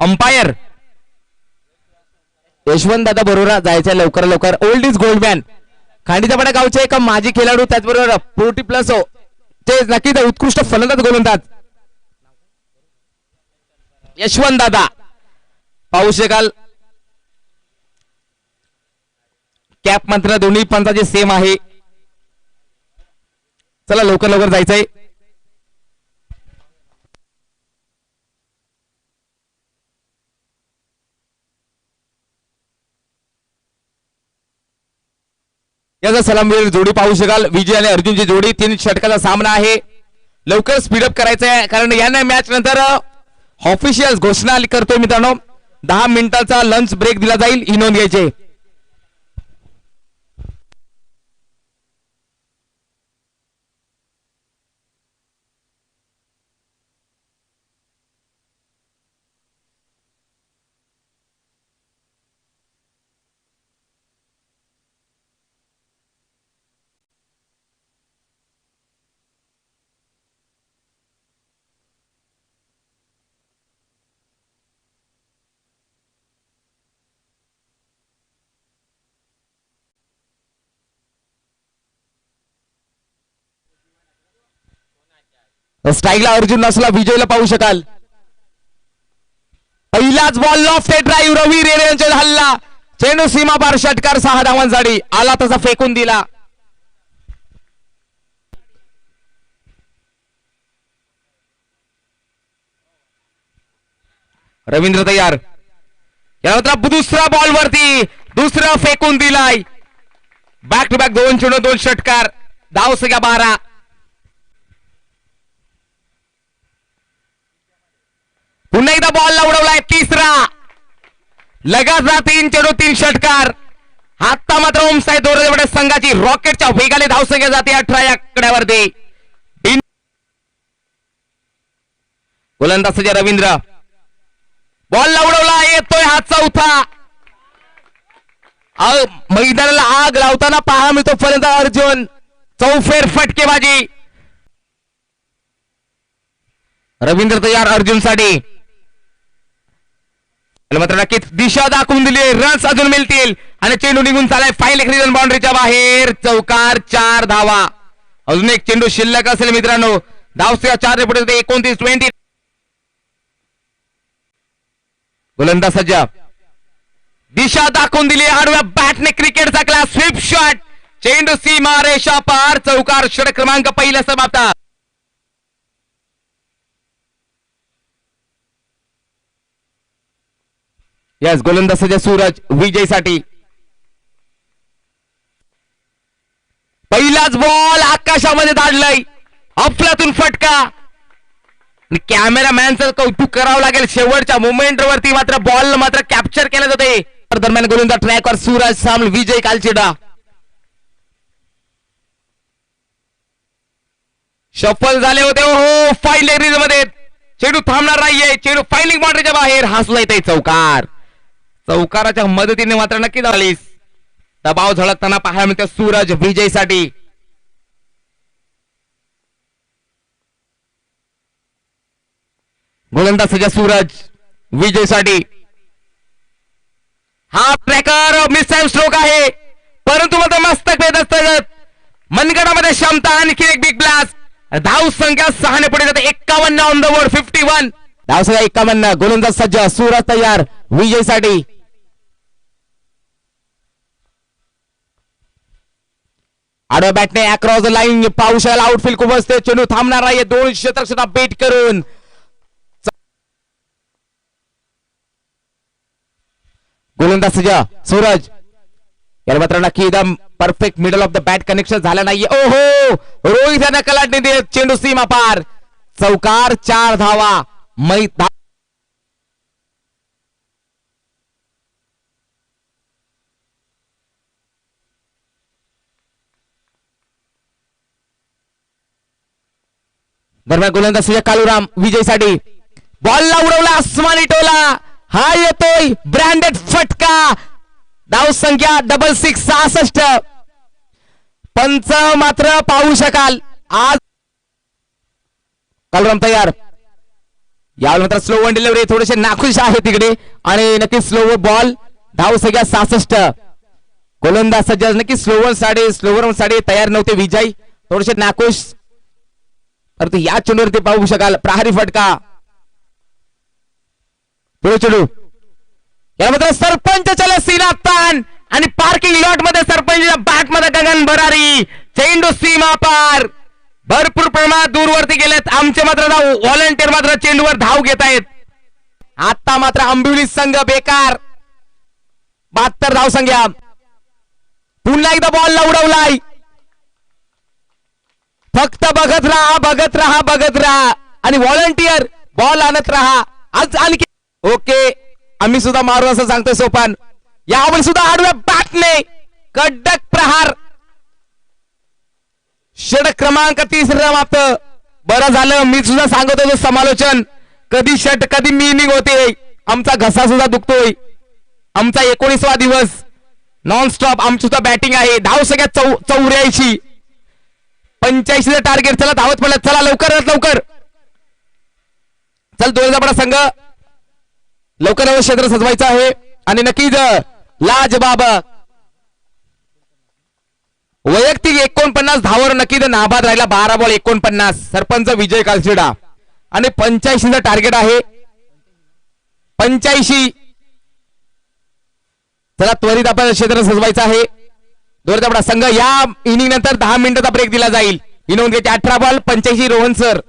Umpire Yashwant दादा बरोबर जायचंय लवकर लवकर. ओल्ड इज गोल्ड मॅन खांडीच्या पडा गावचे एक माजी खेळाडू त्याचबरोबर 40+ ते नक्कीच उत्कृष्ट फलंदाज गोलंदाज यशवंत दादा पाहू शकाल. कॅप मात्र दोन्ही पंचाचे सेम आहे. चला लवकर लवकर जायचंय. याचा सलामवीर जोडी पाहू शकाल. विजय आणि अर्जुनची जोडी 3 षटकाचा सामना आहे. लवकर स्पीडअप करायचं आहे कारण यांना मॅच नंतर ऑफिशियल घोषणा करतोय मित्रांनो. 10 मिनिटाचा लंच ब्रेक दिला जाईल ही नोंद घ्यायची. स्ट्राईकला अर्जुन नसला विजयला पाहू शकाल. पहिलाच बॉल लॉफ्ट ड्राईव्ह रवी रेरे यांचा हल्ला. चेंडू सीमा पार षटकार 6 धावांसाठी आला तसा फेकून दिला. रवींद्र तयार. यानंतर दुसरा बॉल वरती दुसरा फेकून दिलाय. बॅक टू बॅक 2 चेंडू 2 षटकार. धाव संख्या 12. पुन्हा एकदा बॉल उडवलाय. तिसरा लगातार 3 चेंडू 3 षटकार. आता मात्र ओम साई दोरवडे संघाची रॉकेटच्या वेगाने धावसंख्या जाते 18 या आकड्यावरती. गोलंदाज रवींद्र बॉल उडवला. येतोय हा चौथा. मैदानाला आग लावताना पाहा मिळतो फलंदाज अर्जुन. चौफेर फटकेबाजी. रवींद्र तयार अर्जुन साठी. मात्र नक्कीच दिशा दाखवून दिली. रन्स अजून मिळतील आणि चेंडू निघून चालाय फाईल रन बाउंड्रीच्या बाहेर. चौकार 4 धावा. अजून एक चेंडू शिल्लक असेल मित्रांनो. धावसंख्या 4 पुढे 29-20. गोलंदाज सज्ज. दिशा दाखवून दिली. आडव्या बॅटने क्रिकेटचा क्लास. Sweep shot. चेंडू सीमा रेषा पार. चौकार षटक क्रमांक पहिला समाप्त. यस गोलंदाज सूरज विजयसाठी. पहिलाच बॉल आकाशामध्ये धाडलाय. अफलातून फटका. कॅमेरामॅनचं कौतुक करावं लागेल. शेवटच्या मोमेंट वरती मात्र बॉल मात्र कॅप्चर केला जाते. दरम्यान गोलंदाज ट्रॅकवर सूरज सामल विजय कालचेडा. शफल झाले होते. हो फाईल एरिया मध्ये चेंडू थांबणार नाहीये. चेंडू फाईलिंग बाउंड्रीच्या बाहेर. हासला येते चौकार. चौकाराच्या मदतीने मात्र नक्की झालीस. दबाव झळकताना पाहायला मिळते सूरज विजयसाठी. गोलंदाज सूरज विजयसाठी. हा ट्रॅकर मिसाईल स्ट्रोक आहे परंतु मात्र मस्तक भेद असतं. मनगडामध्ये क्षमता. आणखी एक बिग ब्लास्ट. धाव संख्या 6 ने पुढे जाते. 51 ऑन द बोर्ड. 51 धाव संख्या 51. गोलंदाज सज्ज. सूरज तयार विजयसाठी. आडव्या बॅटने अक्रॉस द लाईन पाहू शकाल. आउटफील्ड खूप असते. चेंडू थांबणार आहे. 2 शतक बेट करून. गोलंदाज सूरज याला मात्र नक्की एकदम perfect middle of the bat connection झालं नाहीये. ओहो रोहित यांना कलाटणी देत. चेंडू सीमा पार. चौकार 4 धावा. दरम्यान गोलंदाज कालूराम विजयसाठी. बॉलला उडवला. आसमानी टोला. हा येतोय ब्रँडेड फटका. धाव संख्या 66. पंच मात्र पाहू शकाल आज. कालूराम तयार. यावेळी मात्र स्लो वन डिलिव्हरी थोडेसे नाखुश आहे तिकडे आणि नक्की स्लो बॉल. धाव संख्या 66. गोलंदाज सज्ज नक्की स्लोवर साठी तयार नव्हते विजय, थोडेसे नाखुश. परंतु या चेंडूवरती पाहू शकाल प्रहारी फटका. पुढे चेंडू या मात्र सरपंचच्या सीना ताण आणि पार्किंग लॉट मध्ये सरपंच बॅट मध्ये गगन भरारी. चेंडू सीमा पार भरपूर प्रमाणात दूरवरती गेलेत. आमचे मात्र व्हॉलंटियर मात्र चेंडूवर धाव घेत आहेत. आता मात्र आंबिवली संघ बेकार. 72 धाव संख्या. पुन्हा एकदा बॉल उडवलाय. फक्त बघत राहा आणि व्हॉलंटियर बॉल आणत राहा. आज आणखी ओके आम्ही सुद्धा मारू असं सांगतोय सोपान. यावेळी सुद्धा आडव्या बॅटने कडक प्रहार. षटक क्रमांक 30 समाप्त. बरं झालं मी सुद्धा सांगत होतो समालोचन कधी षट कधी मिनिंग होते. आमचा घसा सुद्धा दुखतोय. आमचा 19वा दिवस नॉन स्टॉप आमची सुद्धा बॅटिंग आहे. धाव सगळ्यात 84. 85 टार्गेट. चला धावत पडलं. चला लवकर चल दोनदा बडा संघ लवकर क्षेत्र सजवायचं आहे आणि नक्कीच लाजबाब वैयक्तिक 49 धावावर नक्कीच नाबाद राहिला. 12 बॉल 49. सरपंच विजय कालशिडा आणि 85 टार्गेट आहे. 85. चला त्वरित आपण क्षेत्र सजवायचं आहे. दोरदाबडा संघ या इनिंग नंतर 10 मिनिटाचा ब्रेक दिला जाईल. ही नोंद घ्यायची. 18 बॉल 85 रोहन सर.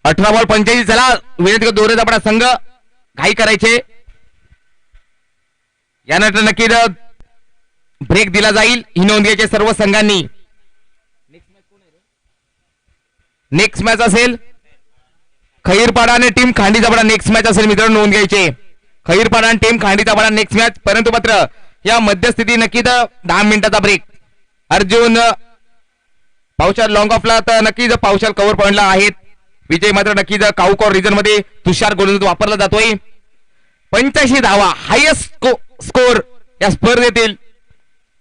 अठरा बॉल 85. चला विनंती दोरे आपला संघ घाई करायचे. यानंतर नक्की ब्रेक दिला जाईल. ही नोंद घ्यायची सर्व संघांनी. नेक्स्ट मॅच असेल खैरपाडा आणि टीम खांडीचापाडा. नेक्स्ट मॅच असेल मित्रांनो नोंद घ्यायचे. खैरपाडा आणि टीम खांडीचापाडा नेक्स्ट मॅच. परंतु मात्र या मध्यस्थिती नक्की 10 मिनिटाचा ब्रेक. अर्जुन पावसाळ लॉंग ऑफला तर नक्कीच पावसाळ कव्हर पॉइंटला आहेत. विजय मात्र नक्कीच काऊकॉर रिजन मध्ये तुषार गोलंदाज वापरला जातोय. 85 धावा हायएस्ट स्कोर या स्पर्धेतील.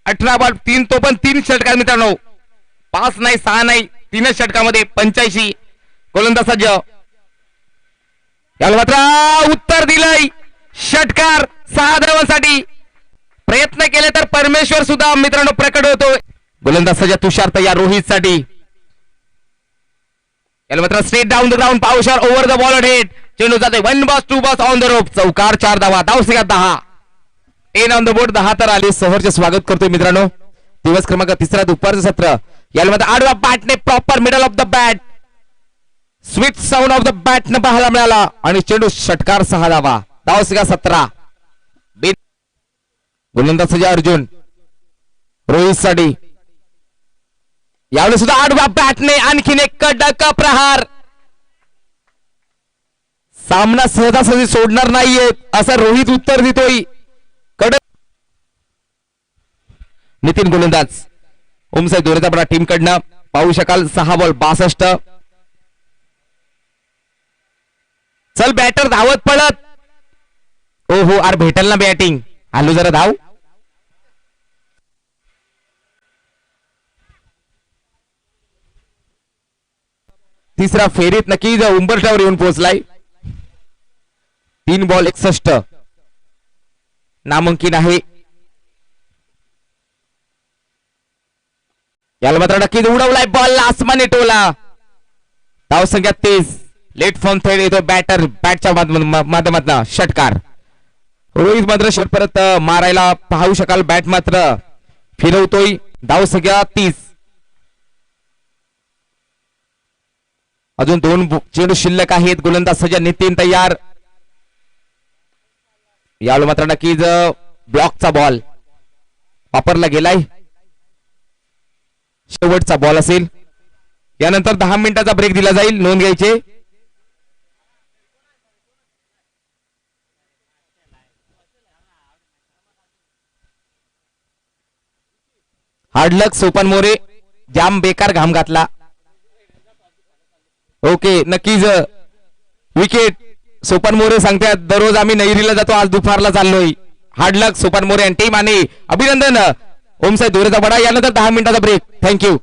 18 बॉल 3 तो पण 3 षटकात मित्रांनो. 5 नाही 6 नाही 3 षटकामध्ये 85. गोलंदाज सज्ज. याला मात्र उत्तर दिलंय. षटकार 6 धावांसाठी प्रयत्न केले तर परमेश्वर सुद्धा मित्रांनो प्रकट होतोय. गोलंदाज सज्ज तुषार तयार रोहित साठी. याला मात्र स्ट्रेट डाऊन द ग्राउंड पावसाळ ओव्हर द बॉल हेड. चेंडू जाते 1 ball 2 ball on the rope. चौकार 4 धावा. धाव संख्या 10. 10 ऑन द बोर्ड. 10 तर आले. सहर्ष स्वागत करतोय मित्रांनो. दिवस क्रमांक 3 दुपारचं सत्र. याला मात्र आडवा बॅटने proper middle of the bat sweet sound of the bat न पाहायला मिळाला आणि चेंडू षटकार 6 धावा. धाव संख्या 17. गोलंदाज सज्ज अर्जुन रोहित साठी. यावेळी सुद्धा आडवा बॅटने आणखीन एक कडक प्रहार. सामना सहजासहजी सोडणार नाहीये असं रोहित उत्तर देतोय. कडक नितीन गोलंदाज ओमसाई दोरेचा टीम कडनं पाहू शकाल. 6 बॉल 62. चल बॅटर धावत पडत. ओ हो अरे भेटल ना बॅटिंग. आलो जरा धाव. तिसरा फेरीत नक्की उंबरठ्यावर येऊन पोहोचलाय. 3 बॉल 61 नामांकित आहे. याला मात्र नक्कीच उडवलाय बॉल आसमानी टोला. धाव संख्या 30. लेट फॉर्म थेड येतो बॅटर बॅटच्या माध्यमातून षटकार. रोहित मात्र षट परत मारायला पाहू शकाल. बॅट मात्र फिरवतोय. धाव संख्या 30. अजून 2 चेंडू शिल्लक आहेत. गोलंदाज सज्ज नितीन तयार. यावेळी मात्र नक्कीच ब्लॉकचा बॉल वापरला गेलाय. शेवटचा बॉल असेल. यानंतर 10 मिनिटाचा ब्रेक दिला जाईल. नोंद घ्यायचे. हार्डलक सोपन मोरे, जाम बेकार घाम घातला. ओके नक्कीच विकेट. सोपन मोरे सांगतात दररोज आम्ही नैरीला जातो, आज दुपारला चाललोय. हार्डलक सोपन मोरे आणि टीम आणि अभिनंदन ओमसाई धोरेचा बडा. यानंतर 10 मिनिटाचा ब्रेक. थँक्यू.